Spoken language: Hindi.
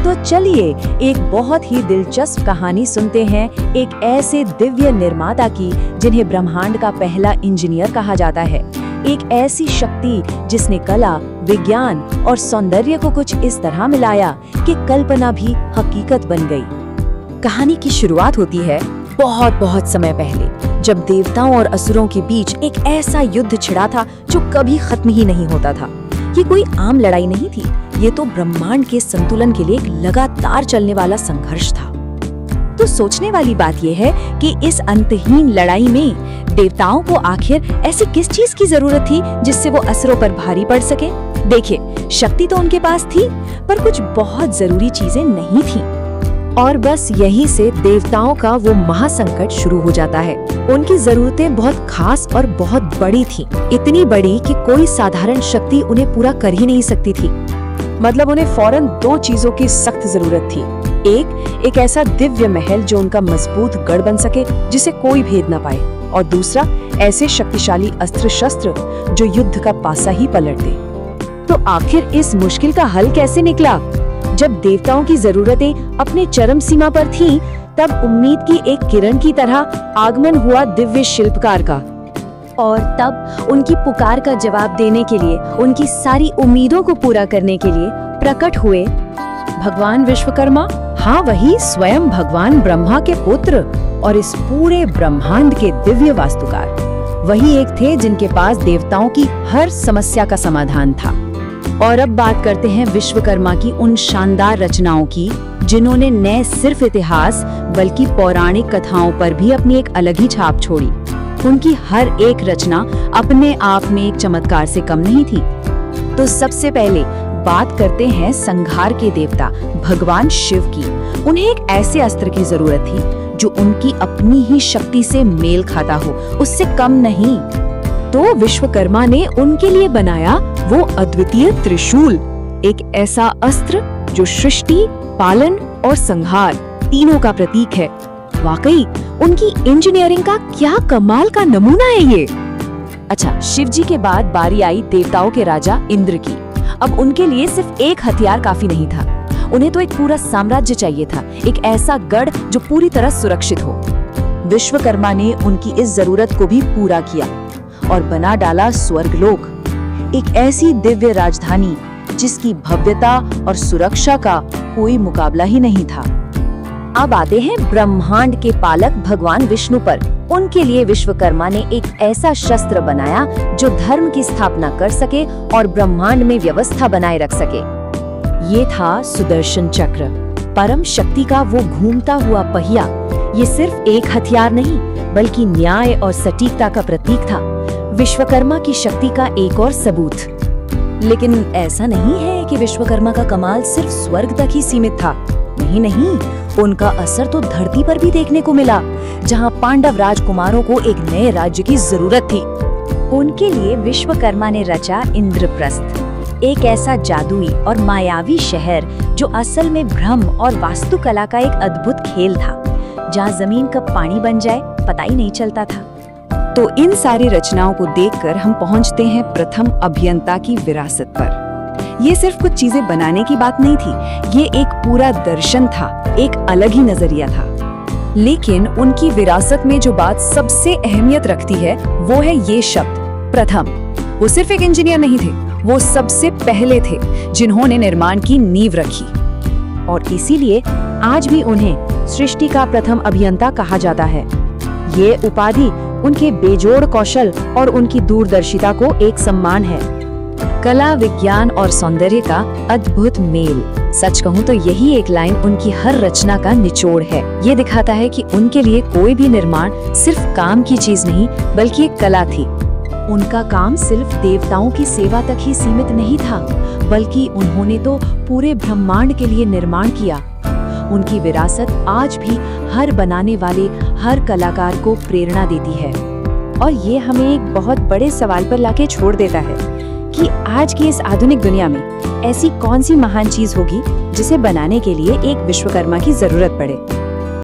तो चलिए एक बहुत ही दिलचस्प कहानी सुनते हैं एक ऐसे दिव्य निर्माता की जिन्हें ब्रह्मांड का पहला इंजीनियर कहा जाता है। एक ऐसी शक्ति जिसने कला, विज्ञान और सौंदर्य को कुछ इस तरह मिलाया कि कल्पना भी हकीकत बन गई। कहानी की शुरुआत होती है बहुत समय पहले, जब देवताओं और असुरों के बीच एक ऐसा युद्ध छिड़ा था जो कभी खत्म ही नहीं होता था। ये कोई आम लड़ाई नहीं थी, ये तो ब्रह्मांड के संतुलन के लिए एक लगातार चलने वाला संघर्ष था। तो सोचने वाली बात यह है कि इस अंतहीन लड़ाई में देवताओं को आखिर ऐसी किस चीज की जरूरत थी जिससे वो असुरों पर भारी पड़ सके। देखिए, शक्ति तो उनके पास थी, पर कुछ बहुत जरूरी चीजें नहीं थी। और बस यहीं से देवताओं का वो महासंकट शुरू हो जाता है। उनकी जरूरतें बहुत खास और बहुत बड़ी थी, इतनी बड़ी कि कोई साधारण शक्ति उन्हें पूरा कर ही नहीं सकती थी। मतलब उन्हें फौरन दो चीजों की सख्त जरूरत थी। एक ऐसा दिव्य महल जो उनका मजबूत गढ़ बन सके, जिसे कोई भेद न पाए, और दूसरा ऐसे शक्तिशाली अस्त्र शस्त्र जो युद्ध का पासा ही पलट दे। तो आखिर इस मुश्किल का हल कैसे निकला? जब देवताओं की जरूरतें अपने चरम सीमा पर थीं, तब उम्मीद की एक किरण की तरह आगमन हुआ दिव्य शिल्पकार का। और तब उनकी पुकार का जवाब देने के लिए, उनकी सारी उम्मीदों को पूरा करने के लिए प्रकट हुए भगवान विश्वकर्मा। हाँ, वही स्वयं भगवान ब्रह्मा के पुत्र और इस पूरे ब्रह्मांड के दिव्य वास्तुकार। वही एक थे जिनके पास देवताओं की हर समस्या का समाधान था। और अब बात करते हैं विश्वकर्मा की उन शानदार रचनाओं की, जिन्होंने न सिर्फ इतिहास बल्कि पौराणिक कथाओं पर भी अपनी एक अलग ही छाप छोड़ी। उनकी हर एक रचना अपने आप में एक चमत्कार से कम नहीं थी। तो सबसे पहले बात करते हैं संहार के देवता भगवान शिव की। उन्हें एक ऐसे अस्त्र की जरूरत थी जो उनकी अपनी ही शक्ति से मेल खाता हो, उससे कम नहीं। तो विश्वकर्मा ने उनके लिए बनाया वो अद्वितीय त्रिशूल, एक ऐसा अस्त्र जो सृष्टि, पालन और संहार तीनों का प्रतीक है। वाकई उनकी इंजीनियरिंग का क्या कमाल का नमूना है ये। अच्छा, शिवजी के बाद बारी आई देवताओं के राजा इंद्र की। अब उनके लिए सिर्फ एक हथियार काफी नहीं था, उन्हें तो एक पूरा साम्राज्य चाहिए था, एक ऐसा गढ़ जो पूरी तरह सुरक्षित हो। विश्वकर्मा ने उनकी इस जरूरत को भी पूरा किया और बना डाला स्वर्गलोक, एक ऐसी दिव्य राजधानी जिसकी भव्यता और सुरक्षा का कोई मुकाबला ही नहीं था। अब आते हैं ब्रह्मांड के पालक भगवान विष्णु पर। उनके लिए विश्वकर्मा ने एक ऐसा शस्त्र बनाया जो धर्म की स्थापना कर सके और ब्रह्मांड में व्यवस्था बनाए रख सके। ये था सुदर्शन चक्र, परम शक्ति का वो घूमता हुआ पहिया। ये सिर्फ एक हथियार नहीं, बल्कि न्याय और सटीकता का प्रतीक था, विश्वकर्मा की शक्ति का एक और सबूत। लेकिन ऐसा नहीं है कि विश्वकर्मा का कमाल सिर्फ स्वर्ग तक ही सीमित था। नहीं, उनका असर तो धरती पर भी देखने को मिला, जहां पांडव राजकुमारों को एक नए राज्य की जरूरत थी। उनके लिए विश्वकर्मा ने रचा इंद्रप्रस्थ, एक ऐसा जादुई और मायावी शहर जो असल में ब्रह्म और वास्तुकला का एक अद्भुत खेल था, जहां जमीन कब पानी बन जाए पता ही नहीं चलता था। तो इन सारी रचनाओं को देखकर हम पहुंचते हैं प्रथम अभियंता की विरासत पर। ये सिर्फ कुछ चीजें बनाने की बात नहीं थी, ये एक पूरा दर्शन था, एक अलग ही नजरिया था। लेकिन उनकी विरासत में जो बात सबसे अहमियत रखती है वो है ये शब्द प्रथम। वो सिर्फ एक इंजीनियर नहीं थे, वो सबसे पहले थे जिन्होंने निर्माण की नींव रखी। और इसीलिए आज भी उन्हें सृष्टि का प्रथम अभियंता कहा जाता है। ये उपाधि उनके बेजोड़ कौशल और उनकी दूरदर्शिता को एक सम्मान है। कला, विज्ञान और सौंदर्य का अद्भुत मेल। सच कहूँ तो यही एक लाइन उनकी हर रचना का निचोड़ है। ये दिखाता है कि उनके लिए कोई भी निर्माण सिर्फ काम की चीज नहीं, बल्कि एक कला थी। उनका काम सिर्फ देवताओं की सेवा तक ही सीमित नहीं था, बल्कि उन्होंने तो पूरे ब्रह्मांड के लिए निर्माण किया। उनकी विरासत आज भी हर बनाने वाले, हर कलाकार को प्रेरणा देती है। और ये हमें एक बहुत बड़े सवाल पर लाके छोड़ देता है कि आज की इस आधुनिक दुनिया में ऐसी कौन सी महान चीज होगी जिसे बनाने के लिए एक विश्वकर्मा की जरूरत पड़े।